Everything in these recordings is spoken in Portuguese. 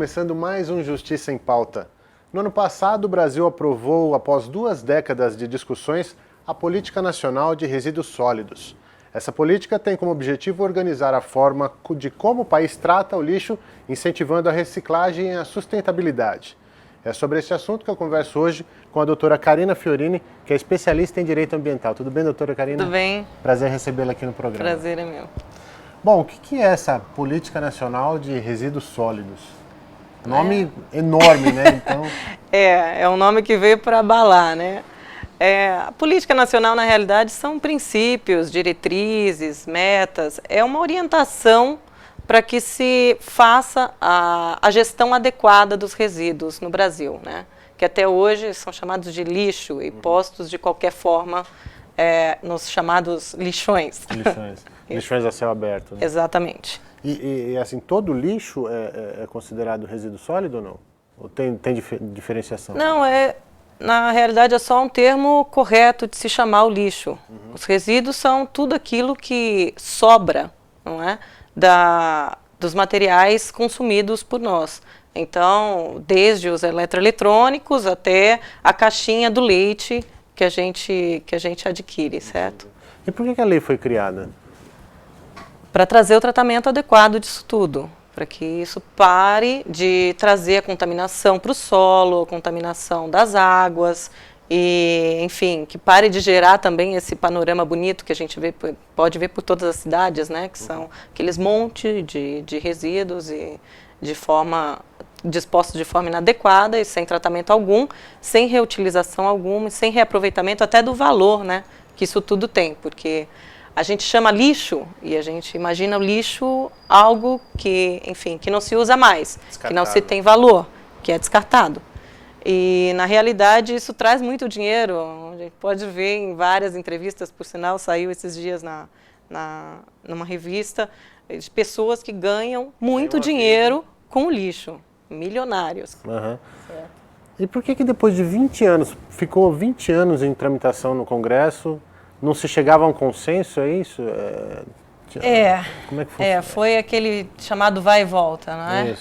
começando mais um Justiça em Pauta. No ano passado, o Brasil aprovou, após 2 décadas de discussões, a Política Nacional de Resíduos Sólidos. Essa política tem como objetivo organizar a forma de como o país trata o lixo, incentivando a reciclagem e a sustentabilidade. É sobre esse assunto que eu converso hoje com a doutora Karina Fiorini, que é especialista em Direito Ambiental. Tudo bem, doutora Karina? Tudo bem. Prazer recebê-la aqui no programa. Prazer é meu. Bom, o que é essa Política Nacional de Resíduos Sólidos? Nome enorme, né? Então... É um nome que veio para abalar, né? A Política Nacional, na realidade, são princípios, diretrizes, metas, é uma orientação para que se faça a gestão adequada dos resíduos no Brasil, né? Que até hoje são chamados de lixo e postos de qualquer forma nos chamados lixões. Lixões a céu aberto. Né? Exatamente. E assim, todo lixo é considerado resíduo sólido ou não? Ou tem diferenciação? Não, na realidade é só um termo correto de se chamar o lixo. Os resíduos são tudo aquilo que sobra, não é? Dos materiais consumidos por nós. Então, desde os eletroeletrônicos até a caixinha do leite que a gente adquire, certo? E por que a lei foi criada? Para trazer o tratamento adequado disso tudo, para que isso pare de trazer a contaminação para o solo, a contaminação das águas, e, enfim, que pare de gerar também esse panorama bonito que a gente pode ver por todas as cidades, né, que são aqueles montes de resíduos e dispostos de forma inadequada e sem tratamento algum, sem reutilização alguma, sem reaproveitamento até do valor, né, que isso tudo tem, porque a gente chama lixo e a gente imagina o lixo algo que, enfim, que não se usa mais, que não se tem valor, que é descartado. E, na realidade, isso traz muito dinheiro. A gente pode ver em várias entrevistas, por sinal, saiu esses dias numa revista, de pessoas que ganham muito dinheiro com o lixo, milionários. Uhum. E por que depois de 20 anos, ficou 20 anos em tramitação no Congresso, não se chegava a um consenso, é isso? Como é que funciona? Foi aquele chamado vai e volta, não é?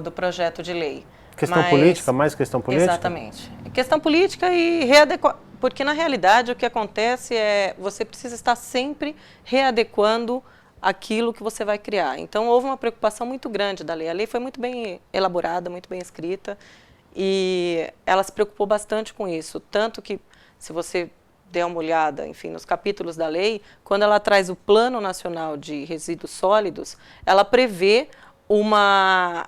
Do projeto de lei. Questão política, mais questão política? Exatamente. Questão política e readequar, porque na realidade o que acontece é você precisa estar sempre readequando aquilo que você vai criar. Então houve uma preocupação muito grande da lei. A lei foi muito bem elaborada, muito bem escrita e ela se preocupou bastante com isso. Tanto que, se você der uma olhada, enfim, nos capítulos da lei, quando ela traz o Plano Nacional de Resíduos Sólidos, ela prevê uma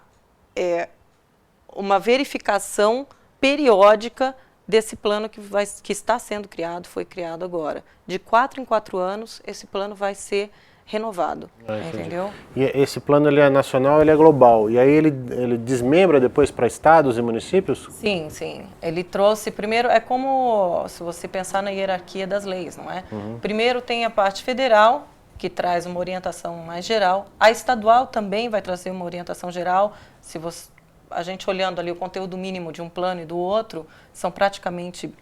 verificação periódica desse plano que está sendo criado, foi criado agora. De 4 em 4 anos, esse plano vai ser renovado, entendeu? E esse plano ele é nacional, ele é global, e aí ele desmembra depois para estados e municípios? Sim, sim. Ele trouxe, primeiro, é como se você pensar na hierarquia das leis, não é? Primeiro tem a parte federal, que traz uma orientação mais geral. A estadual também vai trazer uma orientação geral. A gente olhando ali o conteúdo mínimo de um plano e do outro, são praticamente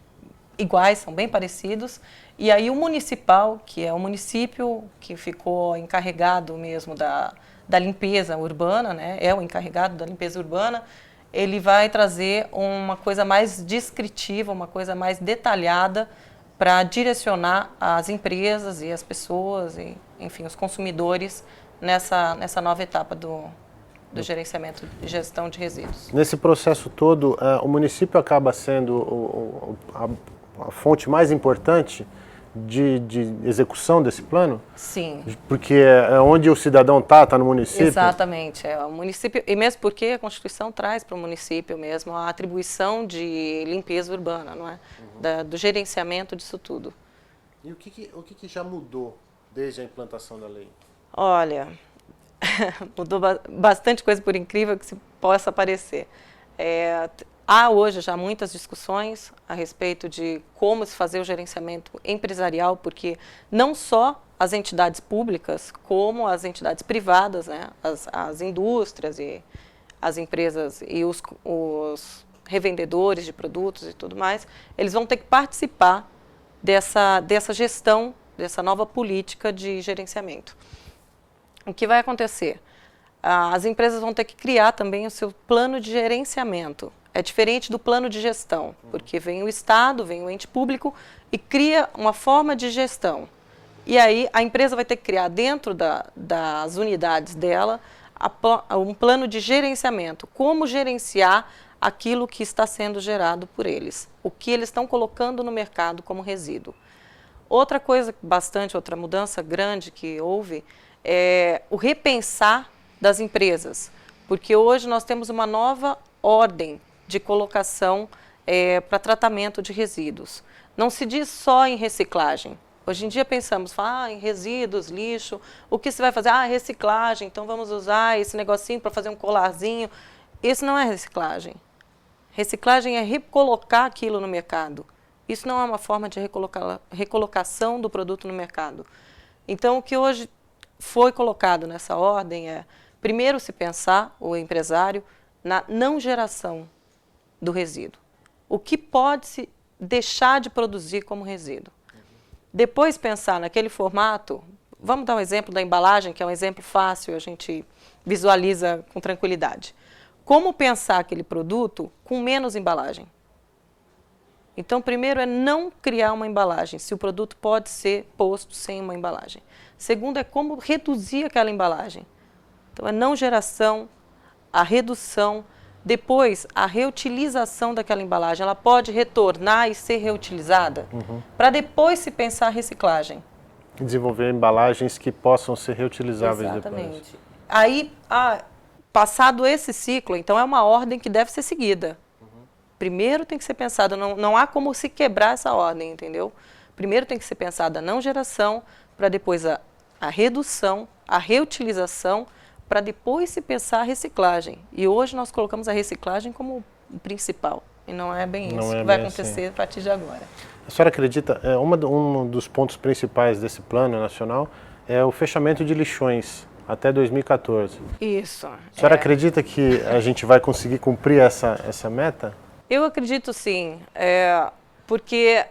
iguais, são bem parecidos. E aí o municipal, que é o município que ficou encarregado mesmo da limpeza urbana, né? É o encarregado da limpeza urbana, ele vai trazer uma coisa mais descritiva, uma coisa mais detalhada para direcionar as empresas e as pessoas, e, enfim, os consumidores nessa nova etapa do gerenciamento e gestão de resíduos. Nesse processo todo, o município acaba sendo a fonte mais importante de execução desse plano? Sim. Porque é onde o cidadão está no município? Exatamente. O município, e mesmo porque a Constituição traz para o município mesmo a atribuição de limpeza urbana, não é? Do gerenciamento disso tudo. E o que já mudou desde a implantação da lei? Olha, mudou bastante coisa, por incrível que se possa parecer. Há hoje já muitas discussões a respeito de como se fazer o gerenciamento empresarial, porque não só as entidades públicas, como as entidades privadas, né, as indústrias e as empresas e os revendedores de produtos e tudo mais, eles vão ter que participar dessa gestão, dessa nova política de gerenciamento. O que vai acontecer? as empresas vão ter que criar também o seu plano de gerenciamento. É diferente do plano de gestão, porque vem o Estado, vem o ente público e cria uma forma de gestão. E aí a empresa vai ter que criar dentro das unidades dela um plano de gerenciamento. Como gerenciar aquilo que está sendo gerado por eles. O que eles estão colocando no mercado como resíduo. Outra coisa outra mudança grande que houve é o repensar das empresas. Porque hoje nós temos uma nova ordem de colocação para tratamento de resíduos. Não se diz só em reciclagem. Hoje em dia pensamos, em resíduos, lixo, o que se vai fazer? Reciclagem, então vamos usar esse negocinho para fazer um colarzinho. Isso não é reciclagem. Reciclagem é recolocar aquilo no mercado. Isso não é uma forma de recolocação do produto no mercado. Então, o que hoje foi colocado nessa ordem é, primeiro se pensar, o empresário, na não geração do resíduo. O que pode se deixar de produzir como resíduo. Depois pensar naquele formato, vamos dar um exemplo da embalagem, que é um exemplo fácil, a gente visualiza com tranquilidade. Como pensar aquele produto com menos embalagem? Então, primeiro é não criar uma embalagem, se o produto pode ser posto sem uma embalagem. Segundo é como reduzir aquela embalagem. Então, a não geração, a redução, depois a reutilização daquela embalagem. Ela pode retornar e ser reutilizada, para depois se pensar a reciclagem. Desenvolver embalagens que possam ser reutilizáveis depois. Exatamente. Aí, passado esse ciclo, então é uma ordem que deve ser seguida. Primeiro tem que ser pensado, não há como se quebrar essa ordem, entendeu? Primeiro tem que ser pensada a não geração, para depois a redução, a reutilização, para depois se pensar a reciclagem. E hoje nós colocamos a reciclagem como o principal. E não é bem isso que vai acontecer a partir de agora. A senhora acredita, um dos pontos principais desse plano nacional é o fechamento de lixões até 2014. Isso. A senhora acredita que a gente vai conseguir cumprir essa meta? Eu acredito sim, porque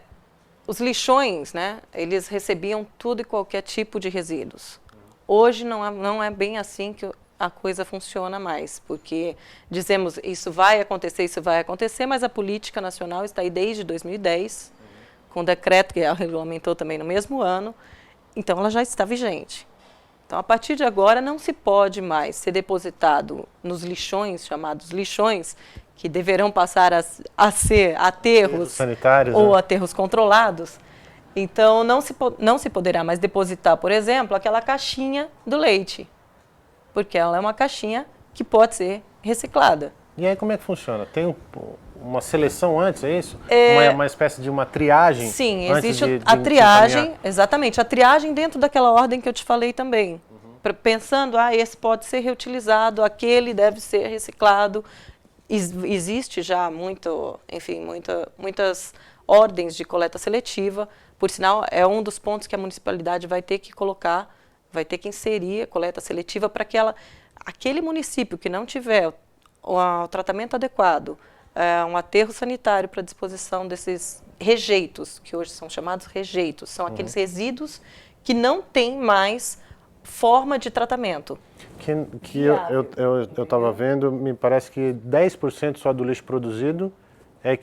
os lixões, né, eles recebiam tudo e qualquer tipo de resíduos. Hoje não é bem assim que a coisa funciona mais, porque dizemos isso vai acontecer, mas a política nacional está aí desde 2010, com o decreto que ela regulamentou também no mesmo ano, então ela já está vigente. Então, a partir de agora, não se pode mais ser depositado nos lixões, chamados lixões, que deverão passar a ser aterros sanitários, ou aterros controlados. Então, não se poderá mais depositar, por exemplo, aquela caixinha do leite, porque ela é uma caixinha que pode ser reciclada. E aí, como é que funciona? Tem uma seleção antes, é isso? Uma espécie de uma triagem? Sim, existe a triagem, exatamente, a triagem dentro daquela ordem que eu te falei também. Pensando, esse pode ser reutilizado, aquele deve ser reciclado. Existe já muitas ordens de coleta seletiva, por sinal, é um dos pontos que a municipalidade vai ter que colocar, vai ter que inserir a coleta seletiva para que aquele município que não tiver o tratamento adequado, um aterro sanitário para disposição desses rejeitos, que hoje são chamados rejeitos, são aqueles resíduos que não têm mais forma de tratamento. Que eu estava vendo, me parece que 10% só do lixo produzido é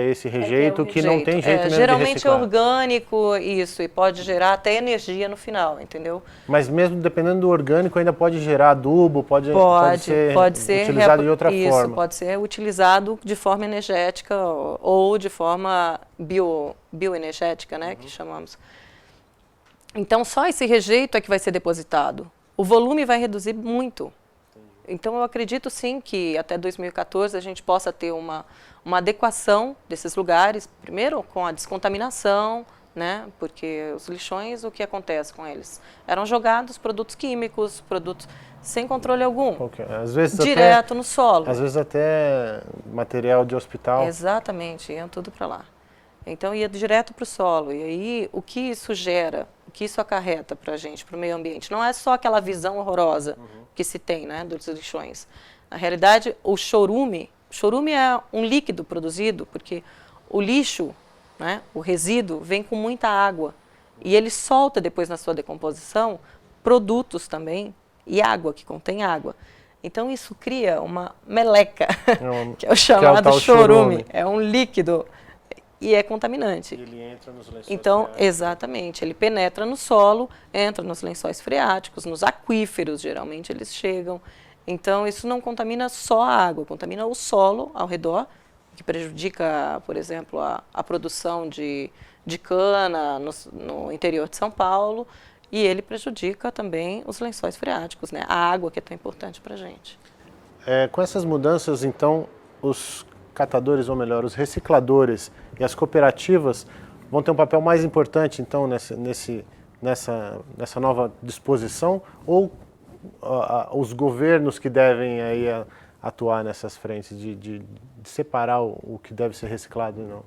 esse rejeito, que não tem jeito mesmo de geralmente reciclar. É orgânico, isso, e pode gerar até energia no final, entendeu? Mas mesmo dependendo do orgânico, ainda pode gerar adubo, pode ser utilizado de outra forma. Isso, pode ser utilizado de forma energética ou de forma bioenergética, né, que chamamos. Então, só esse rejeito é que vai ser depositado. O volume vai reduzir muito. Então, eu acredito sim que até 2014 a gente possa ter uma adequação desses lugares, primeiro com a descontaminação, né? Porque os lixões, o que acontece com eles? Eram jogados produtos químicos, produtos sem controle algum, às vezes direto no solo. Às vezes até material de hospital. Exatamente, iam tudo para lá. Então, ia direto para o solo. E aí, o que isso gera, o que isso acarreta para a gente, para o meio ambiente? Não é só aquela visão horrorosa que se tem, né, dos lixões. Na realidade, o chorume é um líquido produzido, porque o lixo, né, o resíduo, vem com muita água. E ele solta depois na sua decomposição produtos também, e água, que contém água. Então isso cria uma meleca, que é o que chamado tal chorume. É um líquido e é contaminante. Ele entra nos lençóis Então, freáticos. exatamente, ele penetra no solo, entra nos lençóis freáticos, nos aquíferos, geralmente eles chegam. Então, isso não contamina só a água, contamina o solo ao redor, que prejudica, por exemplo, a produção de cana no interior de São Paulo, e ele prejudica também os lençóis freáticos, né? A água que é tão importante para a gente. Com essas mudanças, então, os catadores, ou melhor, os recicladores e as cooperativas vão ter um papel mais importante, então, nessa nova disposição, ou os governos que devem aí atuar nessas frentes, de separar o que deve ser reciclado e não?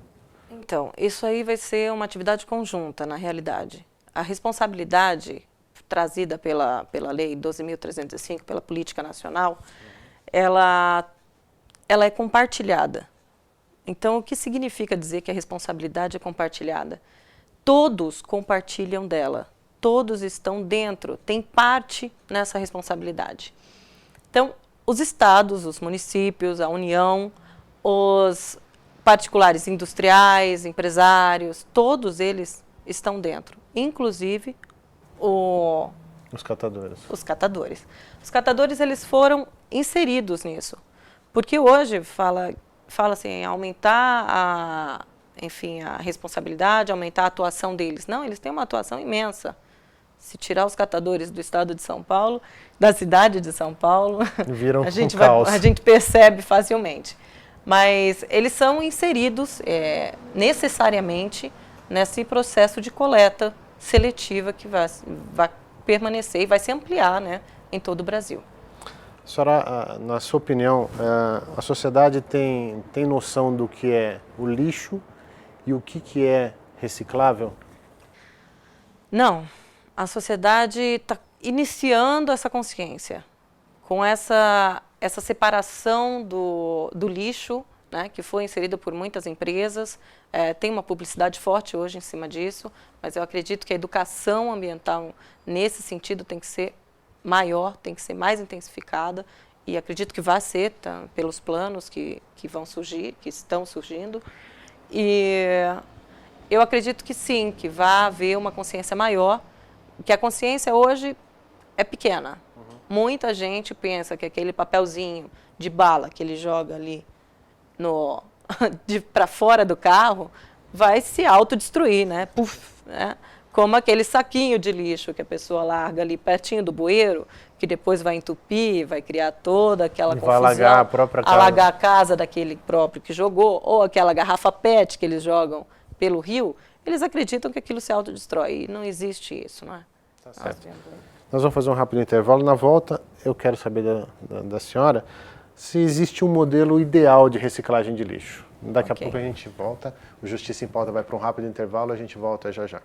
Então, isso aí vai ser uma atividade conjunta, na realidade. A responsabilidade trazida pela Lei 12.305, pela Política Nacional, ela é compartilhada. Então, o que significa dizer que a responsabilidade é compartilhada? Todos compartilham dela, todos estão dentro, têm parte nessa responsabilidade. Então, os estados, os municípios, a União, os particulares industriais, empresários, todos eles estão dentro, inclusive os catadores. Os catadores. Os catadores, eles foram inseridos nisso, porque hoje fala-se em aumentar a responsabilidade, aumentar a atuação deles. Não, eles têm uma atuação imensa. Se tirar os catadores do estado de São Paulo, da cidade de São Paulo, a gente percebe facilmente. Mas eles são inseridos necessariamente nesse processo de coleta seletiva que vai permanecer e vai se ampliar, né, em todo o Brasil. Senhora, na sua opinião, a sociedade tem noção do que é o lixo e o que é reciclável? Não. A sociedade está iniciando essa consciência, com essa separação do lixo, né, que foi inserida por muitas empresas. Tem uma publicidade forte hoje em cima disso, mas eu acredito que a educação ambiental, nesse sentido, tem que ser maior, tem que ser mais intensificada, e acredito que vai ser, pelos planos que vão surgir, que estão surgindo. E eu acredito que sim, que vai haver uma consciência maior, que a consciência hoje é pequena. Muita gente pensa que aquele papelzinho de bala que ele joga ali para fora do carro vai se autodestruir, né? Puf, né? Como aquele saquinho de lixo que a pessoa larga ali pertinho do bueiro, que depois vai entupir, vai criar toda aquela confusão. Vai alagar a própria casa. Alagar a casa daquele próprio que jogou, ou aquela garrafa PET que eles jogam pelo rio. Eles acreditam que aquilo se autodestrói, e não existe isso, não é? Tá certo. Nós vamos fazer um rápido intervalo. Na volta, eu quero saber da senhora se existe um modelo ideal de reciclagem de lixo. Daqui a pouco a gente volta. O Justiça em Pauta vai para um rápido intervalo, a gente volta já já.